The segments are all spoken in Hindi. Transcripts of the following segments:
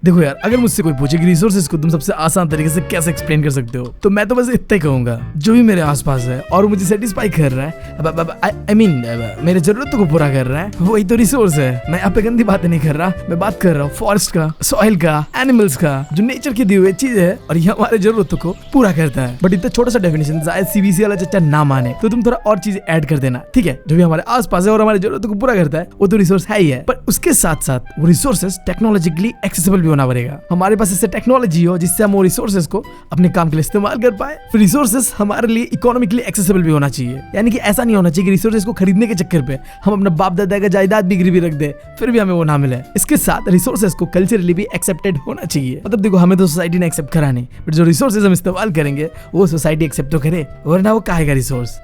देखो यार, अगर मुझसे कोई पूछे कि रिसोर्सेज को तुम सबसे आसान तरीके से कैसे एक्सप्लेन कर सकते हो, तो मैं तो बस इतना ही कहूंगा, जो भी मेरे आसपास है और मुझे सेटिस्फाई कर रहा है, आई मीन मेरे जरूरतों को पूरा कर रहा है, वही तो रिसोर्स है। मैं यहाँ पे गंदी बातें नहीं कर रहा, मैं बात कर रहा हूँ फॉरेस्ट का, सॉइल का, एनिमल्स का, जो नेचर की दी हुई चीज है और ये हमारे जरूरतों को पूरा करता है। बट इतना छोटा सा डेफिनेशन शायद सीबीसी वाला चच्चा ना माने, तो तुम थोड़ा और चीज ऐड कर देना, ठीक है? जो भी हमारे आसपास है और हमारी जरूरतों को पूरा करता है, वो तो रिसोर्स है ही है, पर उसके साथ साथ वो रिसोर्सेज टेक्नोलॉजिकली एक्सेसिबल भी होना पड़ेगा। हमारे पास ऐसे टेक्नोलॉजी हो जिससे हम वो रिसोर्सेज को अपने काम के लिए इस्तेमाल कर पाए। फिर रिसोर्सेज हमारे लिए इकोनॉमिकली एक्सेसिबल भी होना चाहिए, यानी कि ऐसा नहीं होना चाहिए कि रिसोर्सेज को खरीदने के चक्कर पे हम अपना बाप दादा का जायदाद भी गिरवी रख दे, फिर भी हमें वो ना मिले। इसके साथ रिसोर्सेज को कल्चरली भी एक्सेप्टेड होना चाहिए। मतलब देखो, हमें तो सोसाइटी ने एक्सेप्ट करा नहीं, बट जो रिसोर्सेज हम इस्तेमाल करेंगे वो सोसाइटी एक्सेप्ट तो करे, वरना वो काहे का रिसोर्स।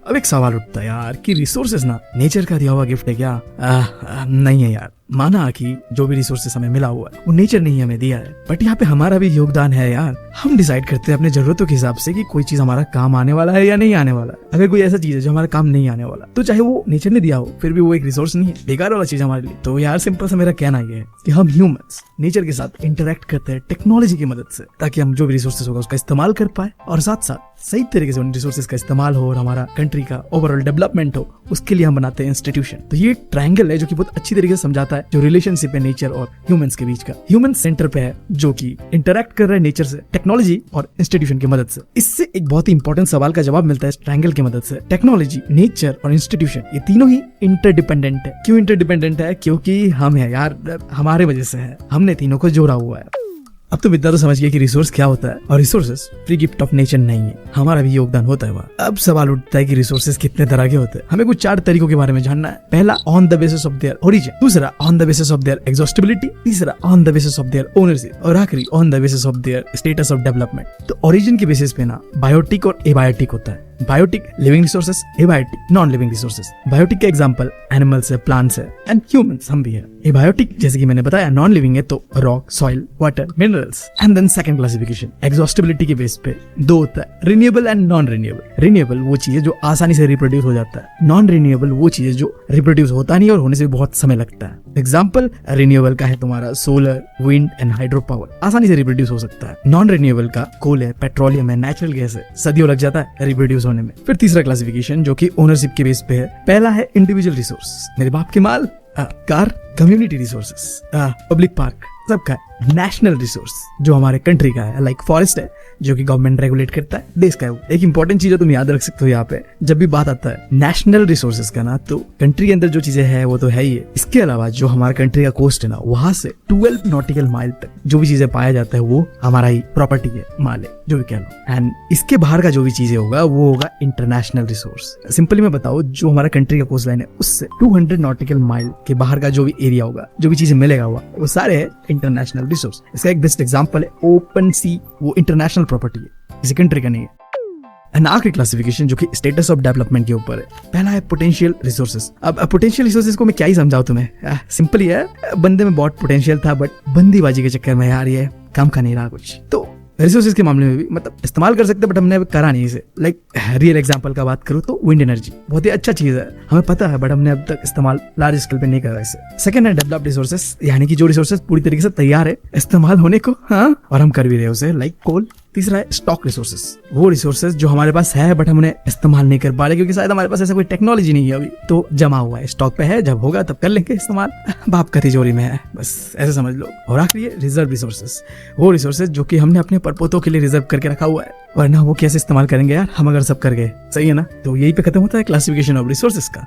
अब एक सवाल उठता है यार कि रिसोर्सेज ना नेचर का दिया हुआ गिफ्ट है क्या? नहीं है यार। माना कि जो भी रिसोर्सेस हमें मिला हुआ है वो नेचर ने ही हमें दिया है, बट यहाँ पे हमारा भी योगदान है यार। हम डिसाइड करते हैं अपने जरूरतों के हिसाब से कि कोई चीज हमारा काम आने वाला है या नहीं आने वाला। अगर कोई ऐसा चीज है जो हमारा काम नहीं आने वाला, तो चाहे वो नेचर ने दिया हो, फिर भी वो एक रिसोर्स नहीं है, बेकार वाला चीज हमारे लिए। तो यार सिंपल सा मेरा कहना ये है कि हम ह्यूमंस नेचर के साथ इंटरेक्ट करते हैं टेक्नोलॉजी की मदद से, ताकि हम जो भी रिसोर्सेज होगा उसका इस्तेमाल कर पाए और साथ साथ सही तरीके से उन रिसोर्सेज का इस्तेमाल हो और हमारा कंट्री का ओवरऑल डेवलपमेंट हो, उसके लिए हम बनाते हैं इंस्टीट्यूशन। तो ये ट्रायंगल है जो कि बहुत अच्छी तरीके से समझाता है जो रिलेशनशिप है नेचर और ह्यूमंस के बीच का। ह्यूमन सेंटर पे है जो कि इंटरेक्ट कर रहे हैं नेचर से, टेक्नोलॉजी और इंस्टीट्यूशन की मदद से। इससे एक बहुत ही इंपॉर्टेंट सवाल का जवाब मिलता है इस ट्रायंगल की मदद से। टेक्नोलॉजी, नेचर और इंस्टीट्यूशन, ये तीनों ही इंटरडिपेंडेंट है। क्यों इंटरडिपेंडेंट है? क्योंकि हम है यार, हमारे वजह से है, हमने तीनों को जोड़ा हुआ है। अब तुम इतना तो समझ गए कि रिसोर्स क्या होता है, और resources free gift of nature नहीं है, हमारा भी योगदान होता है वहाँ। अब सवाल उठता है कि रिसोर्सेज कितने तरह के होते हैं। हमें कुछ 4 तरीकों के बारे में जानना है। पहला, on the basis of their origin. दूसरा, on the basis of their exhaustibility. तीसरा, on the basis of their ownership. और आखिरी, on the basis of their status of development. तो ओरिजिन के बेसिस पे ना बायोटिक और एबायोटिक होता है। Biotic living resources, abiotic non living resources. Biotic के एग्जांपल एनिमल्स है, प्लांट्स है एंड ह्यूमंस, हम भी है। एबायोटिक जैसे कि मैंने बताया नॉन लिविंग है, तो rock, soil, water, minerals. And then second classification exhaustibility के बेस पे 2 होता है, renewable and non renewable. Renewable वो चीज है जो आसानी से रिप्रोड्यूस हो जाता है, नॉन रिन्यूएबल वो चीज है जो रिप्रोड्यूस होता नहीं और होने से भी बहुत समय लगता है। एग्जाम्पल रिन्यूएबल का है तुम्हारा solar, wind and hydro power, आसानी से रिप्रोड्यूस हो सकता है। नॉन रिन्यूएबल का कोल है, पेट्रोलियम है, नेचुरल गैस है, सदियों लग जाता है रिप्रोड्यूस होने में। फिर तीसरा क्लासिफिकेशन जो कि ओनरशिप के बेस पे है। पहला है इंडिविजुअल रिसोर्स, मेरे बाप के माल, car, community resources, public park, सबका है। नेशनल रिसोर्स जो हमारे कंट्री का है, लाइक फॉरेस्ट है जो कि गवर्नमेंट रेगुलेट करता है, देश का है वो। एक इंपॉर्टेंट चीज है, तुम याद रख सकते हो यहाँ पे जब भी बात आता है नेशनल रिसोर्सेज का ना, तो कंट्री के अंदर जो चीजें हैं वो तो है ही है। इसके अलावा जो हमारा कंट्री का कोस्ट है ना, वहां से 12 नॉटिकल माइल तक जो भी चीजें पाया जाता है वो हमारा ही प्रॉपर्टी है, माल है, जो भी कह लो। एंड इसके बाहर का जो भी चीजें होगा वो होगा इंटरनेशनल रिसोर्स। सिंपली मैं बताऊं, जो हमारा कंट्री का कोस्ट लाइन है उससे 200 नॉटिकल माइल के बाहर का जो भी एरिया होगा, जो भी चीजें मिलेगा हुआ, वो सारे है इंटरनेशनल रिसोर्स। इसका एक बेस्ट एग्जांपल है ओपन सी, वो इंटरनेशनल प्रॉपर्टी है, किसी कंट्री का नहीं है। एंड आखिरी क्लासिफिकेशन जो कि स्टेटस ऑफ डेवलपमेंट के ऊपर है। पहला है पोटेंशियल रिसोर्सेज। अब पोटेंशियल रिसोर्सेज को मैं क्या ही समझाऊं तुम्हें, सिंपल ही है, बंदे में बहुत पोटेंशियल था बट बंदीबाजी के चक्कर में यार ये काम का नहीं रहा कुछ। तो रिसोर्सेज के मामले में भी मतलब इस्तेमाल कर सकते, बट हमने करा नहीं इसे। लाइक रियल एग्जांपल का बात करूं तो विंड एनर्जी बहुत ही अच्छा चीज है, हमें पता है, बट हमने अब तक इस्तेमाल लार्ज स्केल पे नहीं करा इसे। सेकंड है डेवलप्ड रिसोर्सेज, यानी कि जो रिसोर्सेज पूरी तरीके से तैयार है इस्तेमाल होने को, हाँ, और हम कर भी रहे हैं उसे, लाइक कोल। तीसरा है स्टॉक रिसोर्सेज, वो रिसोर्सेज जो हमारे पास है बट हम उन्हें इस्तेमाल नहीं कर पा रहे क्योंकि शायद हमारे पास ऐसा कोई टेक्नोलॉजी नहीं है अभी, तो जमा हुआ है, स्टॉक पे है, जब होगा तब कर लेंगे इस्तेमाल, बाप का तिजोरी में है, बस ऐसे समझ लो। और आखिरी है रिजर्व रिसोर्सेज, वो रिसोर्सेज जो कि हमने अपने परपोतों के लिए रिजर्व करके रखा हुआ है, वरना वो कैसे इस्तेमाल करेंगे यार हम अगर सब कर गए, सही है ना? तो यही पे खत्म होता है क्लासिफिकेशन ऑफ रिसोर्सेज का।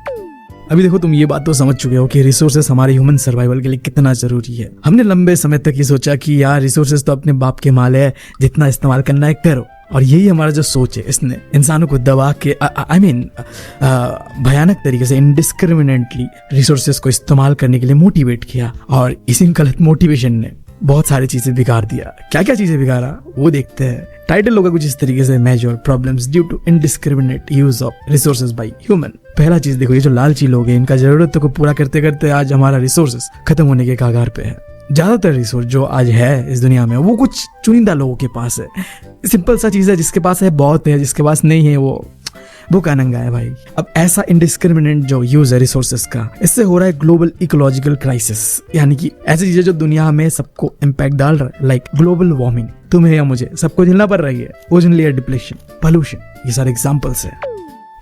अभी देखो, तुम ये बात तो समझ चुके हो कि रिसोर्सेज हमारे ह्यूमन सर्वाइवल के लिए कितना जरूरी है। हमने लंबे समय तक ये सोचा कि यार रिसोर्सेज तो अपने बाप के माल है, जितना इस्तेमाल करना है करो, और यही हमारा जो सोच है इसने इंसानों को दबा के भयानक तरीके से इंडिस्क्रिमिनेटली रिसोर्सेज को इस्तेमाल करने के लिए मोटिवेट किया, और इसी गलत मोटिवेशन ने बहुत सारी चीजें बिगाड़ दिया। क्या क्या चीजें बिगाड़ा वो देखते हैं। टाइटल होगा कुछ इस तरीके से, major problems due to indiscriminate use of resources by human. पहला चीज देखो, ये जो लालची लोग हैं इनका जरूरतों को पूरा करते करते आज हमारा रिसोर्सेज खत्म होने के कगार पे है। ज्यादातर रिसोर्स जो आज है इस दुनिया में वो कुछ चुनिंदा लोगों के पास है। सिंपल सा चीज है, जिसके पास है बहुत है, जिसके पास नहीं है वो वो का नंगा है भाई। अब ऐसा इंडिस्क्रिमिनेट जो यूज है रिसोर्सेज का, इससे हो रहा है ग्लोबल इकोलॉजिकल क्राइसिस, यानी कि ऐसी चीजें जो दुनिया में सबको इम्पैक्ट डाल रहा है, लाइक ग्लोबल वार्मिंग। तुम्हें या मुझे सबको झेलना पड़ रही है। ओजोन लेयर डिप्लेशन, पोल्यूशन, ये सारे एग्जांपल्स है।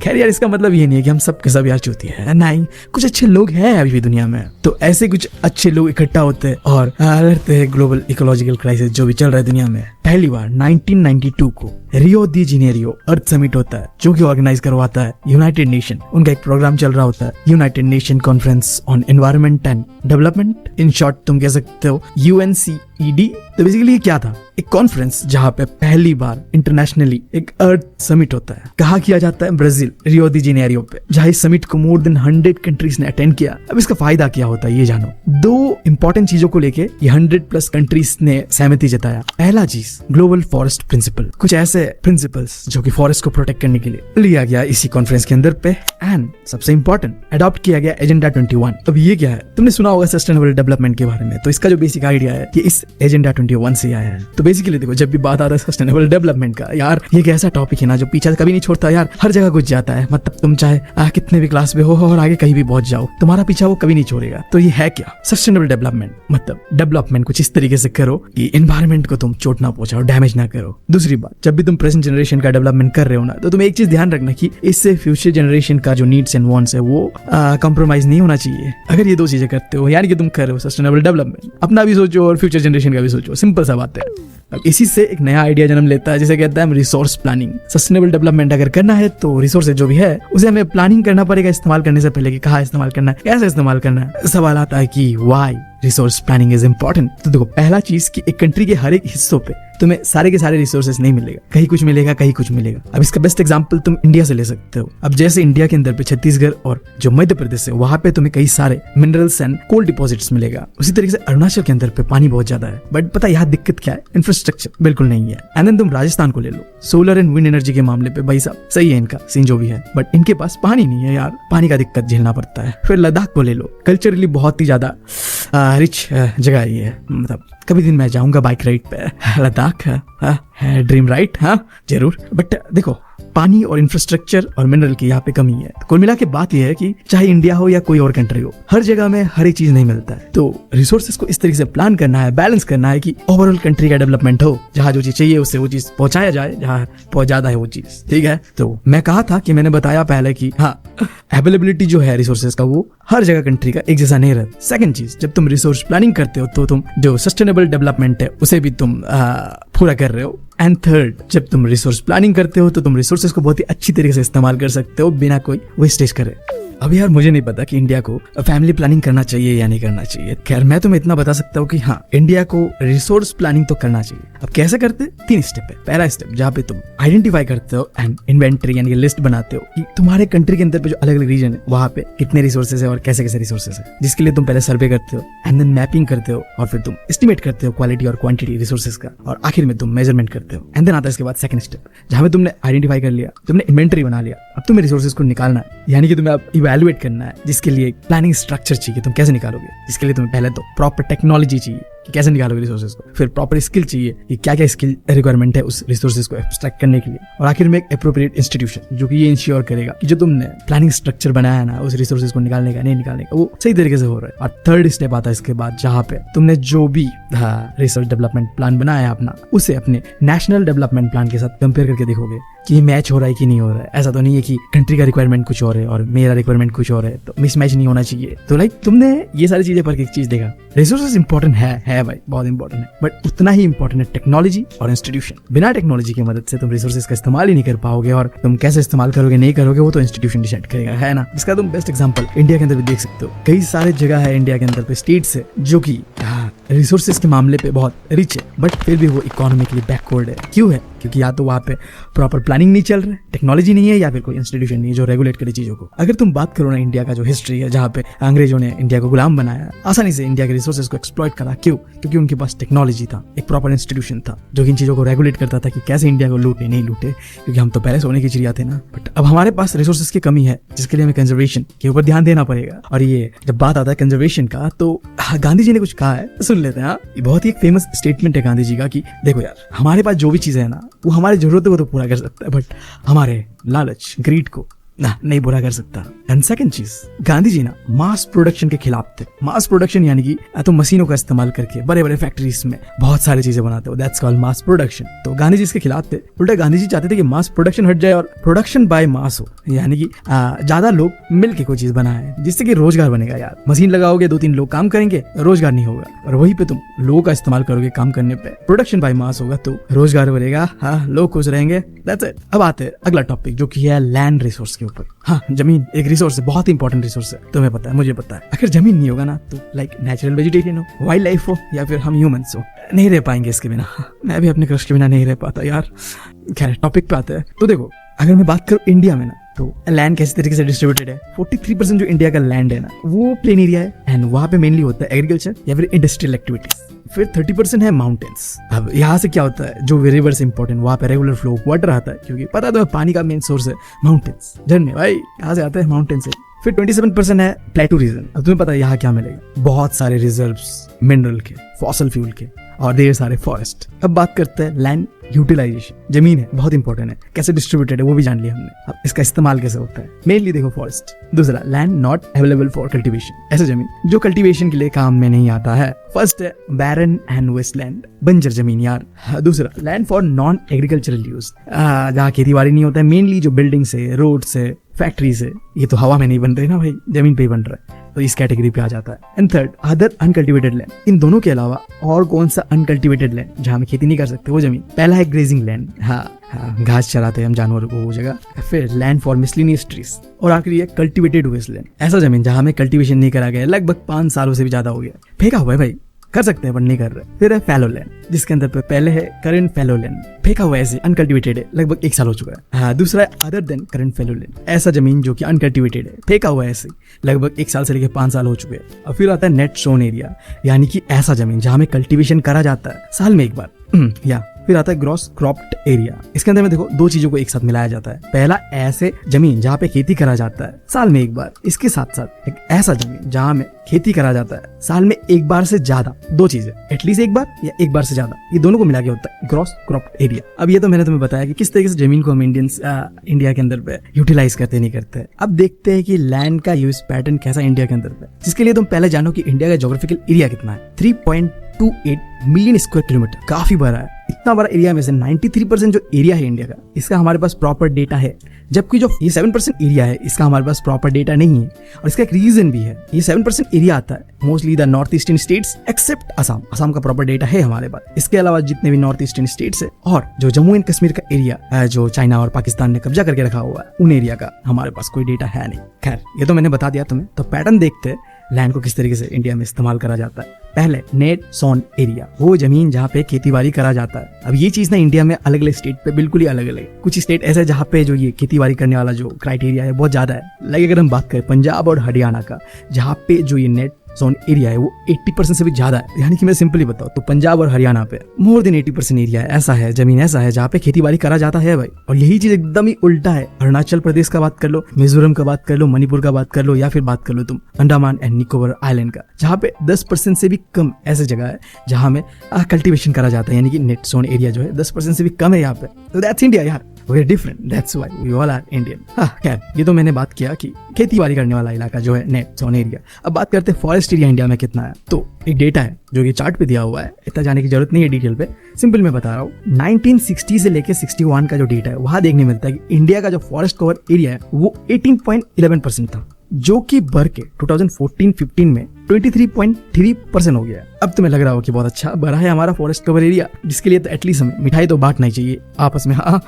खैर यार, इसका मतलब ये नहीं है कि हम सब के सब यार चूती है, नहीं, कुछ अच्छे लोग हैं अभी भी दुनिया में। तो ऐसे कुछ अच्छे लोग इकट्ठा होते हैं और लड़ते हैं ग्लोबल इकोलॉजिकल क्राइसिस जो भी चल रहा है दुनिया में। पहली बार 1992 को रियो दी जेनेरियो अर्थ समिट होता है, जो कि ऑर्गेनाइज करवाता है यूनाइटेड नेशन। उनका एक प्रोग्राम चल रहा होता है, United nation conference on environment and development, in short तुम कह सकते हो UNCED। तो बेसिकली ये क्या था, एक कॉन्फ्रेंस जहाँ पे पहली बार इंटरनेशनली एक अर्थ समिट होता है। कहाँ किया जाता है, ब्राजील, रियो दी जेनेरियो पे, जहाँ इस समिट को मोर देन 100 कंट्रीज ने अटेंड किया। अब इसका फायदा क्या होता है ये जानो। 2 इंपॉर्टेंट चीजों को लेके ये 100+ कंट्रीज ने सहमति जताया। पहला चीज, ग्लोबल फॉरेस्ट प्रिंसिपल, कुछ ऐसे प्रिंसिपल्स जो कि फॉरेस्ट को प्रोटेक्ट करने के लिए लिया गया इसी कॉन्फ्रेंस के अंदर पे। एंड सबसे इंपॉर्टेंट, अडॉप्ट किया गया एजेंडा 21। अब ये क्या है, तुमने सुना होगा सस्टेनेबल डेवलपमेंट के बारे में, तो इसका जो बेसिक आइडिया है कि इस एजेंडा 21 से आया है। तो बेसिकली देखो, जब भी बात आता है सस्टेनेबल डेवलपमेंट का, यार ये एक ऐसा टॉपिक है ना जो पीछे कभी नहीं छोड़ता यार, हर जगह घुस जाता है। मतलब तुम चाहे कितने भी क्लास में हो और आगे कहीं भी पहुंच जाओ, तुम्हारा पीछा वो कभी नहीं छोड़ेगा। तो ये है क्या सस्टेनेबल डेवलपमेंट, मतलब डेवलपमेंट कुछ इस तरीके से करो कि एनवायरनमेंट को तुम चोट ना पहुंचाओ, डैमेज ना करो। दूसरी बात, जब भी तुम प्रेजेंट जनरेशन का डेवलपमेंट कर रहे हो ना, तो तुम एक चीज ध्यान रखना कि इससे फ्यूचर जनरेशन का जो नीड्स एंड वांट्स है वो कॉम्प्रोमाइज नहीं होना चाहिए। अगर ये 2 चीजें करते हो, यानी कि तुम कर रहे हो सस्टेनेबल डेवलपमेंट, अपना भी सोचो और फ्यूचर जनरेशन का भी सोचो, सिंपल सा बात है। अब इसी से एक नया आइडिया जन्म लेता है जिसे कहते हैं रिसोर्स प्लानिंग। सस्टेनेबल डेवलपमेंट अगर करना है तो रिसोर्सेज जो भी है उसे हमें प्लानिंग करना पड़ेगा इस्तेमाल करने से पहले, कि कहाँ इस्तेमाल करना है, कैसे इस्तेमाल करना है। सवाल आता है कि why resource planning is important. तो देखो, पहला चीज कि एक कंट्री के हर एक हिस्सों पे तुम्हें सारे के सारे रिसोर्सेज नहीं मिलेगा, कहीं कुछ मिलेगा, कहीं कुछ मिलेगा। अब इसका बेस्ट एग्जांपल तुम इंडिया से ले सकते हो। अब जैसे इंडिया के अंदर पे छत्तीसगढ़ और जो मध्य प्रदेश है, वहां पे तुम्हें कई सारे मिनरल्स एंड कोल डिपॉजिट्स मिलेगा। उसी तरीके से अरुणाचल के अंदर पे पानी बहुत ज्यादा है, बट पता है यहाँ दिक्कत क्या है, इंफ्रास्ट्रक्चर बिल्कुल नहीं है। एंड देन तुम राजस्थान को ले लो, सोलर एंड विंड एनर्जी के मामले पे भाई साहब सही है इनका सीन जो भी है, बट इनके पास पानी नहीं है यार, पानी का दिक्कत झेलना पड़ता है। फिर लद्दाख को ले लो, कल्चरली बहुत ही ज्यादा रिच जगह ये है। मतलब कभी दिन मैं जाऊंगा बाइक राइड पे लद्दाख, ड्रीम राइड, हाँ जरूर। बट देखो, पानी और इंफ्रास्ट्रक्चर और मिनरल की यहाँ पे कमी है। तो कुल मिला के बात यह है कि चाहे इंडिया हो या कोई और कंट्री हो, हर जगह में हर एक चीज नहीं मिलता है। तो रिसोर्सेज को इस तरीके से प्लान करना है, बैलेंस करना है कि ओवरऑल कंट्री का डेवलपमेंट हो, जहाँ जो चीज चाहिए उससे वो चीज पहुंचाया जाए, जहाँ पहुंच जाता है वो चीज, ठीक है। तो मैं कहा था कि मैंने बताया पहले कि हाँ, अवेलेबिलिटी जो है रिसोर्सेज का वो हर जगह कंट्री का एक जैसा नहीं रहता। सेकंड चीज, जब तुम रिसोर्स प्लानिंग करते हो तो तुम जो सस्टेनेबल डेवलपमेंट है उसे भी तुम पूरा कर रहे हो। एंड थर्ड, जब तुम रिसोर्स प्लानिंग करते हो तो तुम रिसोर्सेज को बहुत ही अच्छी तरीके से इस्तेमाल कर सकते हो बिना कोई वेस्टेज करे। अब यार मुझे नहीं पता कि इंडिया को फैमिली प्लानिंग करना चाहिए या नहीं करना चाहिए। खैर मैं तुम्हें इतना बता सकता हूँ कि हाँ, इंडिया को रिसोर्स प्लानिंग तो करना चाहिए। अब कैसे करते, 3 स्टेप है। पहला स्टेप जहाँ पे तुम आइडेंटिफाई करते हो एंड इन्वेंटरी यानी लिस्ट बनाते हो कि तुम्हारे कंट्री के अंदर पे जो अलग अलग रीजन है वहाँ पे कितने रिसोर्सेज है और कैसे कैसे रिसोर्सेज है, जिसके लिए तुम पहले सर्वे करते हो एंड देन मैपिंग करते हो और फिर तुम एस्टिमेट करते हो क्वालिटी और क्वांटिटी रिसोर्सेज का, और आखिर में तुम मेजरमेंट करते हो। एंड देन आता है इसके बाद सेकंड स्टेप, जहाँ पे तुमने आइडेंटिफाई कर लिया, तुमने इन्वेंटरी बना लिया, अब तुम्हें रिसोर्सेज को निकालना है, यानी कि तुम्हें अब इवैल्यूएट करना है, जिसके लिए प्लानिंग स्ट्रक्चर चाहिए, तुम कैसे निकालोगे, जिसके लिए तुम्हें पहले तो प्रॉपर टेक्नोलॉजी चाहिए कि कैसे निकालोगे रिसोर्सेज को, फिर प्रॉपर स्किल चाहिए कि क्या क्या स्किल रिक्वायरमेंट है उस रिसोर्सेज को एक्सट्रैक्ट करने के लिए, और आखिर में एक एप्रोप्रिएट इंस्टीट्यूशन जो कि ये इंश्योर करेगा कि जो तुमने प्लानिंग स्ट्रक्चर बनाया है ना उस रिसोर्सेज को निकालने का नहीं निकालने का वो सही तरीके से हो रहा है। और थर्ड स्टेप आता है इसके बाद, जहाँ पे तुमने जो भी रिसर्च डेवलपमेंट प्लान बनाया अपना, उसे अपने नेशनल डेवलपमेंट प्लान के साथ कंपेयर करके देखोगे कि मैच हो रहा है कि नहीं हो रहा है। ऐसा तो नहीं है कि कंट्री का रिक्वायरमेंट कुछ और है और मेरा रिक्वायरमेंट कुछ और है, तो मिसमैच नहीं होना चाहिए। तो लाइक तुमने ये सारी चीजें पर एक चीज देखा, रिसोर्सेज इंपॉर्टेंट है भाई, बहुत इंपॉर्टेंट है, बट उतना ही इंपॉर्टेंट है टेक्नोलॉजी और इंस्टीट्यूशन। बिना टेक्नोलॉजी की मदद से तुम रिसोर्सेज का इस्तेमाल ही नहीं कर पाओगे, और तुम कैसे इस्तेमाल करोगे नहीं करोगे वो तो इंस्टीट्यूशन डिसाइड करेगा, है ना। इसका तुम बेस्ट एग्जांपल इंडिया के अंदर भी देख सकते हो। कई सारे जगह है इंडिया के अंदर पे, स्टेट्स है जो कि रिसोर्सेज के मामले पे बहुत रिच है, बट फिर भी वो इकोनॉमिकली बैकवर्ड है। क्यों है? क्योंकि या तो वहाँ पे प्रॉपर प्लानिंग नहीं चल रहा है, टेक्नोलॉजी नहीं है, या फिर कोई इंस्टीट्यूशन नहीं है जो रेगुलेट करे चीजों को। अगर तुम बात करो ना इंडिया का जो हिस्ट्री है, जहाँ पे अंग्रेजों ने इंडिया को गुलाम बनाया, आसानी से इंडिया के रिसोर्सेज को एक्सप्लॉइट करा। क्यों? क्योंकि उनके पास टेक्नोलॉजी था, एक प्रॉपर इंस्टीट्यूशन था जो इन चीजों को रेगुलेट करता था कि कैसे इंडिया को लूटे नहीं लूटे, क्योंकि हम तो पहले सोने की चिड़िया थे ना। बट अब हमारे पास रिसोर्सेज की कमी है, जिसके लिए हमें कंजर्वेशन के ऊपर ध्यान देना पड़ेगा। और ये जब बात आता है कंजर्वेशन का, तो गांधी जी ने कुछ कहा है, सुन लेते हैं। ये बहुत ही एक फेमस स्टेटमेंट है गांधी जी का कि देखो यार, हमारे पास जो भी चीजें है ना वो हमारी जरूरतों को तो पूरा कर सकता है, बट हमारे लालच, ग्रीड को ना नहीं पूरा कर सकता। एंड सेकंड चीज, गांधी जी ना मास प्रोडक्शन के खिलाफ थे। मास प्रोडक्शन यानी कि तो मशीनों का इस्तेमाल करके बड़े बड़े फैक्ट्रीज में बहुत सारी चीजें बनाते हो, दैट्स कॉल्ड मास प्रोडक्शन। तो गांधी जी इसके खिलाफ थे। उल्टा गांधी जी चाहते थे कि मास प्रोडक्शन हट जाए और प्रोडक्शन बाय मास हो, यानी कि ज्यादा लोग मिल के कोई चीज बनाए जिससे कि रोजगार बनेगा। यार मशीन लगाओगे, 2-3 लोग काम करेंगे, रोजगार नहीं होगा, और वहीं पे तुम लोगों का इस्तेमाल करोगे काम करने पे, प्रोडक्शन बाय मास होगा तो रोजगार बनेगा, हाँ लोग खुश रहेंगे, दैट्स इट। अब आते हैं अगला टॉपिक जो कि है लैंड रिसोर्स के ऊपर। हाँ, जमीन एक रिसोर्स है, बहुत इंपॉर्टेंट रिसोर्स है, तुम्हें पता है, मुझे पता है। अगर जमीन नहीं होगा ना तो लाइक नेचुरल वेजिटेरियन हो, वाइल्ड लाइफ हो, या फिर हम ह्यूमंस हो, नहीं रह पाएंगे इसके बिना। मैं भी अपने क्रश के बिना नहीं रह पाता यार। खैर टॉपिक पे आते हैं। तो देखो, अगर मैं बात करूं इंडिया में ना, तो लैंड कैसे तरीके से डिस्ट्रीब्यूटेड है। 43% जो इंडिया का लैंड है ना वो प्लेन एरिया है, एंड वहां पे मेनली होता है एग्रीकल्चर या फिर इंडस्ट्रियल एक्टिविटीज। फिर 30% है माउंटेन्स। अब यहाँ से क्या होता है, जो रिवर्स इंपॉर्टेंट, वहां पे रेगुलर फ्लो वाटर आता है, क्योंकि पता तो है पानी का मेन सोर्स है माउंटेन्स, झरने भाई यहाँ से आते हैं माउंटेन से। फिर 27% है प्लेटू रीजन। अब तुम्हें पता है यहाँ क्या मिलेगा, बहुत सारे रिजर्व्स मिनरल के, फॉसल फ्यूल के, और ढेर सारे फॉरेस्ट। अब बात करते हैं लैंड यूटिलाइजेशन। जमीन है बहुत इंपॉर्टेंट है, कैसे डिस्ट्रीब्यूटेड है वो भी जान लिया हमने। अब इसका इस्तेमाल कैसे होता है, मेनली देखो फॉरेस्ट। दूसरा, land not available for cultivation, ऐसा जमीन जो कल्टीवेशन के लिए काम में नहीं आता है। फर्स्ट है बैरन एंड वेस्टलैंड, बंजर जमीन यार। दूसरा, land for non agricultural use, जहाँ खेती बाड़ी नहीं होता है, मेनली जो बिल्डिंग से, रोड से, फैक्ट्री से, ये तो हवा में नहीं बन रहे ना भाई, जमीन पे ही बन रहा है, तो इस कैटेगरी पे आ जाता है। And third, other uncultivated land. इन दोनों के अलावा और कौन सा अनकल्टिवेटेड लैंड जहाँ में खेती नहीं कर सकते वो जमीन। पहला है ग्रेजिंग लैंड, हाँ घास चराते हैं हम जानवरों को, वो जगह। फिर लैंड फॉर मिसलिनियस ट्रीज, और आखिरी है कल्टिवेटेड वेस्टलैंड, ऐसा जमीन जहाँ में कल्टिवेशन नहीं करा गया, लगभग 5 सालों से भी ज्यादा हो गया, फेंका हुआ है भाई, कर सकते हैं पर नहीं कर रहे। फिर है फैलो लैंड, जिसके अंदर पहले है करंट फैलो लैंड, फेंका हुआ ऐसे अनकल्टिवेटेड है, लगभग 1 साल हो चुका है। हाँ, दूसरा है other than current fallow land, ऐसा जमीन जो कि अनकल्टिवेटेड है, फेंका हुआ ऐसे, लगभग 1 साल से लेकर 5 साल हो चुके हैं। और फिर आता है नेट सोन एरिया, यानी कि ऐसा जमीन जहाँ में कल्टिवेशन करा जाता है साल में 1 बार, या फिर आता है ग्रॉस क्रॉप्ड एरिया। इसके अंदर में देखो 2 चीजों को एक साथ मिलाया जाता है। पहला, ऐसे जमीन जहाँ पे खेती करा जाता है साल में 1 बार, इसके साथ साथ एक ऐसा जमीन जहाँ में खेती करा जाता है साल में 1 बार से ज्यादा, 2 चीजें, एटलीस्ट 1 बार या 1 बार से ज्यादा, ये दोनों को मिला के होता है ग्रॉस क्रॉप्ड एरिया। अब ये तो मैंने तुम्हें बताया कि किस तरीके से जमीन को हम इंडिया के अंदर पे यूटिलाइज करते नहीं करते। अब देखते हैं कि लैंड का यूज पैटर्न कैसा इंडिया के अंदर पे, जिसके लिए तुम पहले जानो कि इंडिया का ज्योग्राफिकल एरिया कितना है। 3.28 मिलियन स्क्वायर किलोमीटर, काफी बड़ा है। इतना बड़ा एरिया में से 93% जो एरिया है इंडिया का, इसका हमारे पास प्रॉपर डेटा है, जबकि जो ये 7% एरिया है इसका हमारे पास प्रॉपर डेटा नहीं है। और इसका एक रीजन भी है, ये 7% एरिया आता है mostly the north eastern states except Assam. Assam का प्रॉपर डेटा है हमारे पास। इसके अलावा जितने भी नॉर्थ ईस्टर्न स्टेट्स है और जो जम्मू एंड कश्मीर का एरिया जो चाइना और पाकिस्तान ने कब्जा करके रखा हुआ है, उन एरिया का हमारे पास कोई डेटा है नहीं। खैर, ये तो मैंने बता दिया तुम्हें। तो पैटर्न देखते हैं लैंड को किस तरीके से इंडिया में इस्तेमाल करा जाता है। पहले, नेट सोन एरिया, वो जमीन जहाँ पे खेतीबाड़ी करा जाता है। अब ये चीज ना इंडिया में अलग अलग स्टेट पे बिल्कुल ही अलग अलग। कुछ स्टेट ऐसे जहाँ पे जो ये खेतीबाड़ी करने वाला जो क्राइटेरिया है बहुत ज्यादा है। लाइक अगर हम बात करें पंजाब और हरियाणा का, जहाँ पे जो ये नेट जोन एरिया है वो 80% से भी ज्यादा है। यानी कि मैं सिंपली बताऊं तो पंजाब और हरियाणा पे मोर देन 80% एरिया है, ऐसा है जमीन, ऐसा है जहाँ पे खेतीबाड़ी करा जाता है भाई। और यही चीज एकदम ही उल्टा है। अरुणाचल प्रदेश का बात कर लो, मिजोरम का बात कर लो, मणिपुर का बात कर लो, या फिर बात कर लो तुम अंडमान एंड निकोबार आइलैंड का, जहाँ पे 10% से भी कम ऐसी जगह है जहाँ में कल्टीवेशन करा जाता है। यानी कि नेट जोन एरिया जो है 10% से भी कम है यहाँ पे। तो दैट्स इंडिया यार, we are different, that's why we all are Indian. खैर, ये तो मैंने बात किया कि खेतीबाड़ी करने वाला इलाका जो है नेट जोन एरिया। अब बात करते हैं फॉरेस्ट एरिया इंडिया में कितना है। तो एक डेटा है जो कि चार्ट पे दिया हुआ है, इतना जाने की जरूरत नहीं है डिटेल पे, सिंपल मैं बता रहा हूँ। 1960 से लेके 61 का जो डेटा है वहां देखने मिलता है कि इंडिया का जो फॉरेस्ट कवर एरिया है वो 18.11% था, जो कि बढ़ के 2014-15 में 23.3% हो गया है। अब तुम्हें लग रहा हो कि बहुत अच्छा बढ़ा है हमारा फॉरेस्ट कवर एरिया, जिसके लिए तो एटलीस्ट हमें मिठाई तो बांटना ही चाहिए आपस में। हाँ,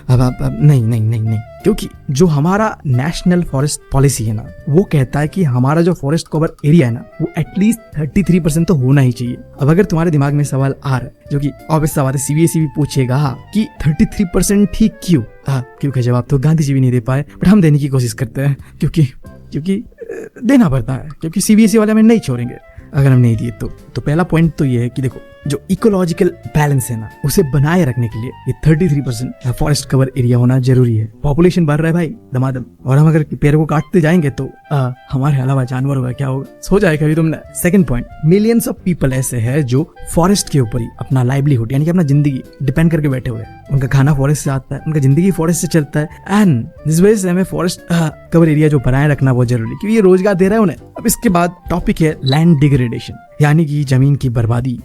अब नहीं, क्योंकि जो हमारा नेशनल फॉरेस्ट पॉलिसी है ना, वो कहता है कि हमारा जो फॉरेस्ट कवर एरिया है ना वो एटलीस्ट 33% तो होना ही चाहिए। अब अगर तुम्हारे दिमाग में सवाल आ रहा है, जो कि ऑब्वियस सवाल है, CBSE भी पूछेगा कि 33% ठीक क्यों? क्योंकि जवाब तो गांधी जी भी नहीं दे पाए, बट हम देने की कोशिश करते हैं, क्योंकि देना पड़ता है, क्योंकि CBSE वाले हमें नहीं छोड़ेंगे अगर हम नहीं दिए तो पहला पॉइंट तो ये है कि देखो, जो इकोलॉजिकल बैलेंस है ना उसे बनाए रखने के लिए ये 33% फॉरेस्ट कवर एरिया होना जरूरी है। पॉपुलेशन बढ़ रहा है भाई दमादम, और हम अगर पेड़ों को काटते जाएंगे तो हमारे अलावा जानवरों का क्या होगा, सो जाए कभी तुमने। Second point, millions of people ऐसे हैं जो फॉरेस्ट के ऊपर ही अपना लाइवलीहुड यानी कि अपना जिंदगी डिपेंड करके बैठे हुए हैं। उनका खाना फॉरेस्ट से आता है, उनका जिंदगी फॉरेस्ट से चलता है। एंड इस वजह से हमें फॉरेस्ट कवर एरिया जो बनाए रखना बहुत जरूरी, क्योंकि ये रोजगार दे रहा है उन्हें। अब इसके बाद टॉपिक है लैंड डिग्रेडेशन, यानी कि जमीन की बर्बादी।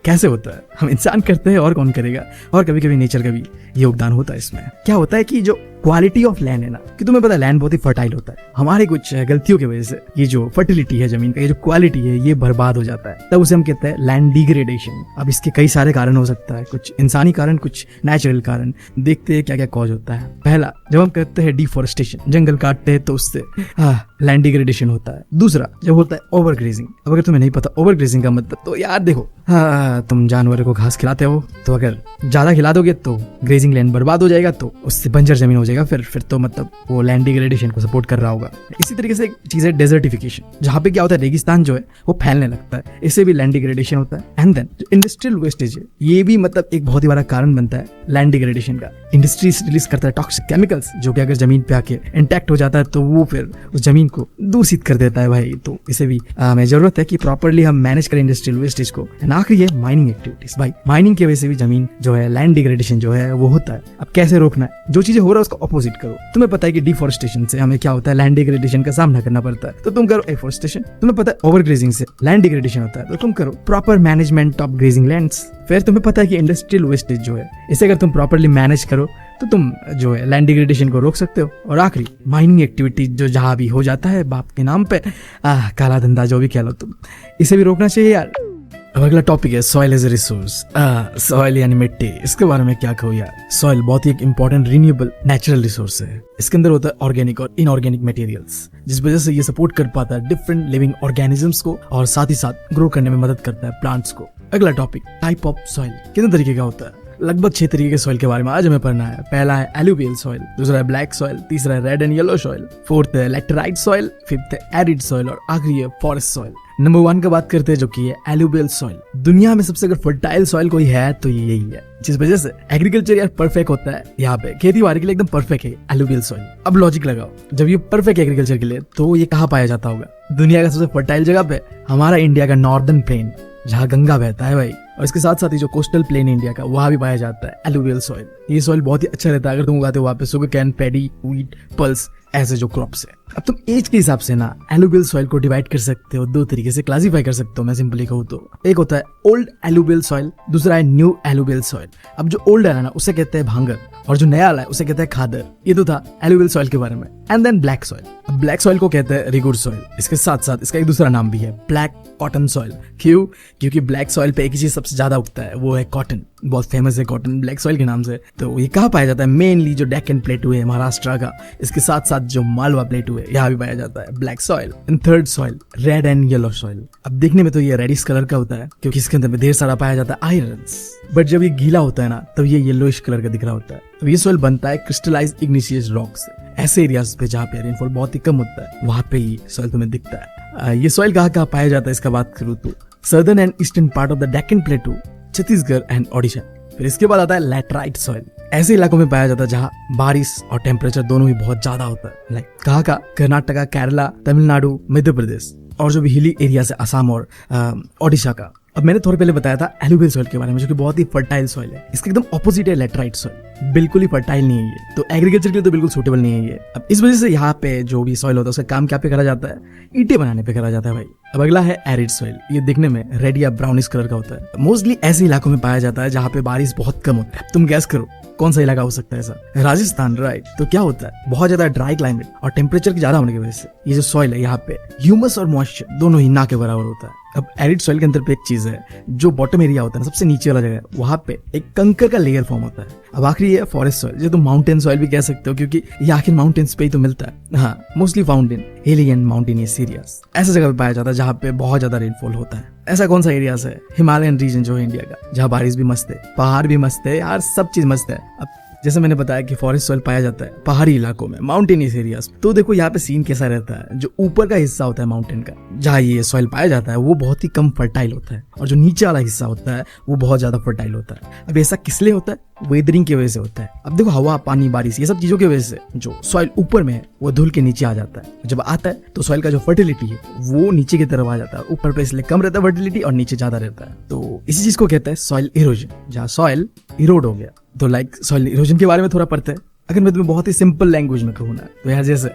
कैसे होता है? हम इंसान करते हैं और कौन करेगा। और कभी कभी नेचर का भी योगदान होता है इसमें। क्या होता है कि जो क्वालिटी ऑफ लैंड है ना, कि तुम्हें पता है लैंड बहुत ही फर्टाइल होता है, हमारे कुछ गलतियों की वजह से ये जो फर्टिलिटी है जमीन का, ये जो क्वालिटी है, ये बर्बाद हो जाता है। तब उसे हम कहते हैं लैंड डिग्रेडेशन। अब इसके कई सारे कारण हो सकता है, कुछ इंसानी कारण, कुछ नेचुरल कारण। देखते हैं क्या क्या कॉज होता है। पहला, जब हम करते हैं डिफॉरेस्टेशन, जंगल काटते हैं तो उससे लैंड डिग्रेडेशन होता है। दूसरा, जब होता है ओवर ग्रेजिंग। अब अगर तुम्हें नहीं पता ओवर ग्रेजिंग का मतलब, तो यार देखो, तुम जानवर को घास खिलाते हो, तो अगर ज्यादा खिला दोगे तो ग्रेजिंग लैंड बर्बाद हो जाएगा, तो उससे बंजर जमीन हो जाएगा। फिर तो मतलब वो लैंड डिग्रेडेशन को सपोर्ट कर रहा होगा। इसी तरीके से एक चीज है डेजर्टिफिकेशन, जहाँ पे क्या होता है, रेगिस्तान जो है वो फैलने लगता है, इससे भी लैंड डिग्रेडेशन होता है। एंड देन जो इंडस्ट्रियल वेस्टेज है, ये भी मतलब एक बहुत ही बड़ा कारण बनता है लैंड डिग्रेडेशन का। इंडस्ट्री रिलीज करता है टॉक्सिक केमिकल्स, जो कि अगर जमीन पे आके इंटैक्ट हो जाता है तो वो फिर उस जमीन को दूषित कर देता है भाई। तो इसे भी हमें जरूरत है कि प्रॉपरली हम मैनेज करें इंडस्ट्रियल वेस्टेज को। आखिरी है माइनिंग एक्टिविटीज। भाई माइनिंग की वजह से भी जमीन जो है, लैंड डिग्रेडेशन जो है वो होता है। अब कैसे रोकना है? जो चीजें हो रहा है उसको अपोजिट करो। तुम्हें पता है कि डिफॉरेस्टेशन से हमें क्या होता है, लैंड डिग्रेडेशन का सामना करना पड़ता है, तो तुम करो एफॉरेस्टेशन। तुम्हें पता है ओवर ग्रेजिंग से लैंड डिग्रेडेशन होता है, तो तुम करो proper management of grazing lands. फिर तुम्हें पता है कि इंडस्ट्रियल वेस्टेज जो है, इसे अगर तुम प्रॉपरली मैनेज करो तो तुम जो है लैंड डिग्रेडेशन को रोक सकते हो। और आखिरी, माइनिंग एक्टिविटी जो जहां भी हो जाता है बाप के नाम पे, काला धंधा जो भी कह लो तुम, इसे भी रोकना चाहिए यार। अब अगला टॉपिक है soil as a resource. Soil यानी मिट्टी, इसके बारे में क्या कहूँ यार। सॉइल बहुत ही एक इंपॉर्टेंट रिन्यूएबल नेचुरल रिसोर्स है। इसके अंदर होता है ऑर्गेनिक और इनऑर्गेनिक मटेरियल्स, जिस वजह से ये सपोर्ट कर पाता है डिफरेंट लिविंग ऑर्गेनिजम्स को, और साथ ही साथ ग्रो करने में मदद करता है प्लांट्स को। अगला टॉपिक, टाइप ऑफ सॉइल, कितने तरीके का होता है। लगभग 6 तरीके के सॉइल के बारे में आज हमें पढ़ना है। पहला है एलुवियल सॉइल, दूसरा है ब्लैक सॉइल, तीसरा है red and yellow soil, fourth है लैटेराइट सॉइल, फिफ्थ है एरिड सॉइल, और आखिरी है फॉरेस्ट सॉइल। नंबर 1 का बात करते हैं, जो कि है एलुवियल सॉइल। दुनिया में सबसे अगर फर्टाइल सॉइल कोई है तो ये यही है, जिस वजह से एग्रीकल्चर यार परफेक्ट होता है। यहाँ पे खेती बाड़ी के लिए एकदम परफेक्ट है एलुवियल सॉइल। अब लॉजिक लगाओ, जब ये परफेक्ट एग्रीकल्चर के लिए, तो ये कहाँ पाया जाता होगा? दुनिया का सबसे फर्टाइल जगह पे, हमारा इंडिया का नॉर्दर्न प्लेन, जहाँ गंगा बहता है भाई, और इसके साथ साथ ही जो कोस्टल प्लेन इंडिया का, वहां भी पाया जाता है एलुवियल सॉइल। ये सॉइल बहुत ही अच्छा रहता है अगर तुम उगाते हो वहां पे sugar cane, paddy, wheat, pulse, ऐसे जो क्रॉप्स है। अब तुम एज के हिसाब से ना एलुवियल सॉइल को डिवाइड कर सकते हो, 2 तरीके से क्लासिफाई कर सकते हो। मैं सिंपली कहूँ तो एक होता है ओल्ड एलुवियल सॉइल, दूसरा है न्यू एलुवियल सॉइल। अब जो ओल्ड है ना, उसे कहते हैं भांगर, और जो नया वाला है उसे कहते हैं खादर। ये तो था एलुवियल सॉइल के बारे में। And then black soil. अब ब्लैक सॉइल को कहते हैं रिगुड सॉइल। इसके साथ साथ इसका एक दूसरा नाम भी है, ब्लैक कॉटन सॉइल। क्यों? क्योंकि ब्लैक सॉइल पे एक ही चीज सबसे ज्यादा उगता है, वो है कॉटन। बहुत फेमस है कॉटन ब्लैक सॉइल के नाम से। तो ये कहाँ पाया जाता है? मेनली जो डेक्कन प्लेटू है महाराष्ट्र का, इसके साथ साथ जो मालवा प्लेटू है, यहाँ भी पाया जाता है black soil. And third soil, red and yellow soil. अब देखने में तो ये रेडिश कलर का होता है, क्योंकि इसके अंदर में ढेर सारा पाया जाता है आयरन्स। बट जब ये गीला होता है ना, तब ये येलोइश कलर का दिख रहा होता है। तो ये सॉइल बनता है क्रिस्टलाइज इग्निशियस रॉक से। ऐसे एरियाज पे जहाँ पे रेनफॉल बहुत ही कम होता है, वहां पे ही सॉइल तुम्हें दिखता है। ये सॉइल कहाँ पाया जाता है, इसका बात करूँ तो southern and eastern part of the Deccan प्लेटू, Chhattisgarh and Odisha. फिर इसके बाद आता है लैटेराइट सॉइल। ऐसे इलाकों में पाया जाता है जहाँ बारिश और टेम्परेचर दोनों ही बहुत ज्यादा होता है। लाइक कहाँ का? कर्नाटका, केरला, तमिलनाडु, मध्य प्रदेश, और जो भी हिली एरिया से असम और ओडिशा का। अब मैंने थोड़े पहले बताया था एलुवियल सॉइल के बारे में, जो कि बहुत ही फर्टाइल सॉइल है। इसका एकदम ऑपोजिट है लैटेराइट सॉइल, बिल्कुल ही फर्टाइल नहीं है ये, तो एग्रीकल्चर के लिए तो बिल्कुल सूटेबल नहीं है ये। अब इस वजह से यहाँ पे जो भी सॉइल होता है उसका काम क्या पे करा जाता है? ईंटें बनाने पे करा जाता है भाई। अब अगला है एरिड सॉइल। ये दिखने में रेड या ब्राउनिश कलर का होता है। मोस्टली ऐसे इलाकों में पाया जाता है जहाँ पे बारिश बहुत कम होता है। तुम गैस करो कौन सा इलाका हो सकता है ऐसा? राजस्थान, राइट। तो क्या होता है, बहुत ज्यादा ड्राई क्लाइमेट और टेम्परेचर की ज्यादा होने की वजह से ये जो सॉइल है यहाँ पे ह्यूमस और मॉइस्चर दोनों ही ना के बराबर होता है। अब एरिड सॉइल के अंदर पे एक चीज है, जो बॉटम एरिया होता है ना, सबसे नीचे वाला जगह, वहां पे एक कंकर का लेयर फॉर्म होता है। अब आखिरी है फॉरेस्ट सॉइल, जो तुम माउंटेन सॉइल भी कह सकते हो, क्योंकि ये आखिर माउंटेन्स पे ही तो मिलता है। हाँ, मोस्टली फाउंड इन हिली एंड माउंटेनियस एरियाज। ऐसा जगह पे पाया जाता है जहाँ पे बहुत ज्यादा रेनफॉल होता है। ऐसा कौन सा एरियाज है? हिमालयन रीजन जो है इंडिया का, जहाँ बारिश भी मस्त है, पहाड़ भी मस्त है यार, सब चीज मस्त है। अब जैसे मैंने बताया कि फॉरेस्ट सॉइल पाया जाता है पहाड़ी इलाकों में, माउंटेनियस एरियाज। तो देखो यहाँ पे सीन कैसा रहता है, जो ऊपर का हिस्सा होता है माउंटेन का, जहाँ ये सॉइल पाया जाता है, वो बहुत ही कम फर्टाइल होता है, और जो नीचे वाला हिस्सा होता है वो बहुत ज्यादा फर्टाइल होता है। अब ऐसा किस लिए होता है? वेदरिंग की वजह से होता है। अब देखो हवा, पानी, बारिश, ये सब चीजों की वजह से जो सॉइल ऊपर में है वो धुल के नीचे आ जाता है। जब आता है तो सॉइल का जो फर्टिलिटी है वो नीचे की तरफ आ जाता है। ऊपर पे इसलिए कम रहता है फर्टिलिटी और नीचे ज्यादा रहता है। तो इसी चीज को कहते हैं सॉइल इरोजन। जहाँ सॉइल इरोड हो गया तो लाइक सॉइल इरोजन के बारे में थोड़ा पढ़ते हैं। अगर मैं तुम्हें बहुत ही सिंपल लैंग्वेज में कहूँ ना तो यार जैसे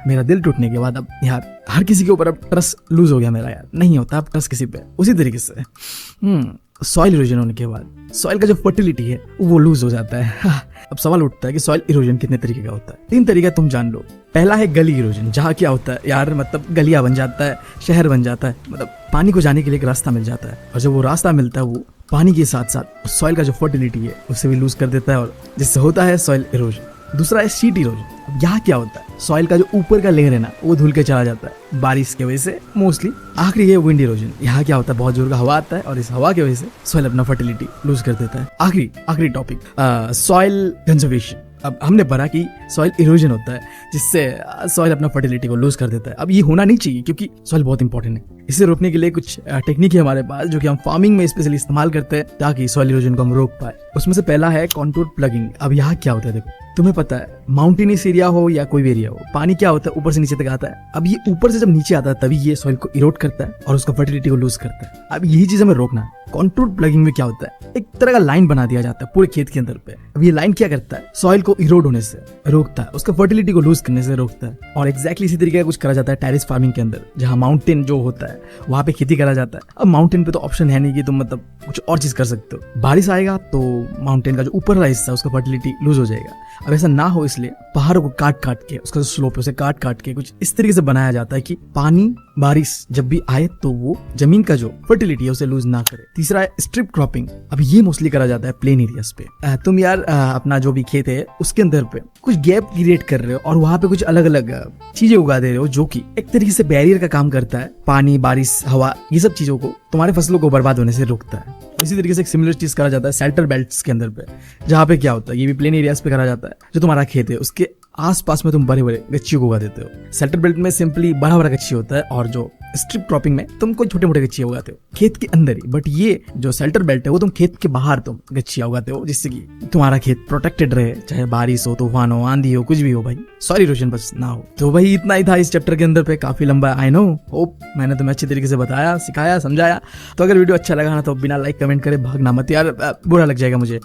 मेरा दिल टूटने के बाद अब यार हर किसी के ऊपर अब ट्रस्ट लूज हो गया मेरा, यार नहीं होता अब ट्रस्ट किसी पे। उसी तरीके से सॉइल इरोजन होने के बाद सॉइल का जो फर्टिलिटी है वो लूज हो जाता है। अब सवाल उठता है कि सॉइल इरोजन कितने तरीके का होता है। 3 तरीका तुम जान लो। पहला है गली इरोजन, जहाँ क्या होता है यार मतलब गलियां बन जाता है, शहर बन जाता है, मतलब पानी को जाने के लिए एक रास्ता मिल जाता है और जब वो रास्ता मिलता है वो पानी के साथ साथ सॉइल का जो फर्टिलिटी है उसे भी लूज कर देता है और जिससे होता है सॉइल इरोजन। दूसरा है शीट इरोजन। अब यहाँ क्या होता है सॉइल का जो ऊपर का लेयर है ना वो धुल के चला जाता है बारिश की वजह से मोस्टली। आखिरी है विंड इरोजन। यहाँ क्या होता है बहुत जोर का हवा आता है और इस हवा की वजह से सॉइल अपना फर्टिलिटी लूज कर देता है। आखिरी टॉपिक सॉइल कंजर्वेशन। अब हमने पढ़ा कि सॉइल इरोजन होता है जिससे सॉइल अपना फर्टिलिटी को लूज कर देता है। अब ये होना नहीं चाहिए क्योंकि सॉइल बहुत इंपॉर्टेंट है। इसे रोकने के लिए कुछ टेक्निक है हमारे पास जो कि हम फार्मिंग में स्पेशली इस्तेमाल करते हैं ताकि सॉइल इरोजन को हम रोक पाए। उसमें से पहला है कॉन्टूर प्लगिंग। अब यहाँ क्या होता है देखो, तुम्हें पता है माउंटेनियस एरिया हो या कोई भी एरिया हो, पानी क्या होता है ऊपर से नीचे तक आता है। अब ये ऊपर से जब नीचे आता है तभी ये सॉइल को इरोड करता है और उसका फर्टिलिटी को लूज करता है। अब यही चीज हमें रोकना है। कॉन्टूर प्लगिंग में क्या होता है एक तरह का लाइन बना दिया जाता है पूरे खेत के अंदर पे। अब ये लाइन क्या करता है सॉइल को इरोड होने से रोकता है, उसका फर्टिलिटी को लूज करने से रोकता है। और एग्जैक्टली इसी तरीके का कुछ करा जाता है टेरेस फार्मिंग के अंदर, जहाँ माउंटेन जो होता है वहां पे खेती करा जाता है। अब माउंटेन पे तो ऑप्शन है नहीं कि तुम मतलब कुछ और चीज कर सकते हो। बारिश आएगा तो माउंटेन का जो ऊपर वाला हिस्सा उसका फर्टिलिटी लूज हो जाएगा। अब ऐसा ना हो इसलिए पहाड़ों को काट के उसका जो स्लोप है उसे काट के कुछ इस तरीके से बनाया जाता है कि पानी बारिश जब भी आए तो वो जमीन का जो फर्टिलिटी है उसे लूज ना करे। तीसरा है स्ट्रिप क्रॉपिंग। अब ये मोस्टली करा जाता है प्लेन एरियाज पे। तुम यार अपना जो भी खेत है उसके अंदर पे कुछ गैप क्रिएट कर रहे हो और वहां पे कुछ अलग अलग चीजें उगा दे रहे हो जो कि एक तरीके से बैरियर का काम करता है। पानी, बारिश, हवा, ये सब चीजों को तुम्हारे फसलों को बर्बाद होने से रोकता है। इसी तरीके से एक सिमिलर चीज करा जाता है सेल्टर बेल्ट्स के अंदर पे, जहाँ पे क्या होता है ये भी प्लेन एरियाज पे करा जाता है। जो तुम्हारा खेत है उसके आसपास में तुम बड़े बड़े गच्छियों को उगा देते हो। सेल्टर बेल्ट में सिंपली बड़ा बड़ा गच्छी होता है और जो स्ट्रिप क्रॉपिंग में तुम कोई छोटे मोटे गच्छियां उगाते हो खेत के अंदर ही। बट ये जो सेल्टर बेल्ट है वो तुम खेत के बाहर तुम गच्छियां उगाते हो जिससे कि तुम्हारा खेत प्रोटेक्टेड रहे, चाहे बारिश हो, तूफान हो, आंधी हो, कुछ भी हो भाई, सॉइल इरोजन बस ना हो। तो भाई इतना ही था इस चैप्टर के अंदर पे, काफी लंबा आई नो। होप मैंने तुम्हें अच्छे तरीके से बताया, सिखाया, समझाया। तो अगर वीडियो अच्छा लगा ना तो बिना लाइक कमेंट करे भागना मत यार, बुरा लग जाएगा मुझे।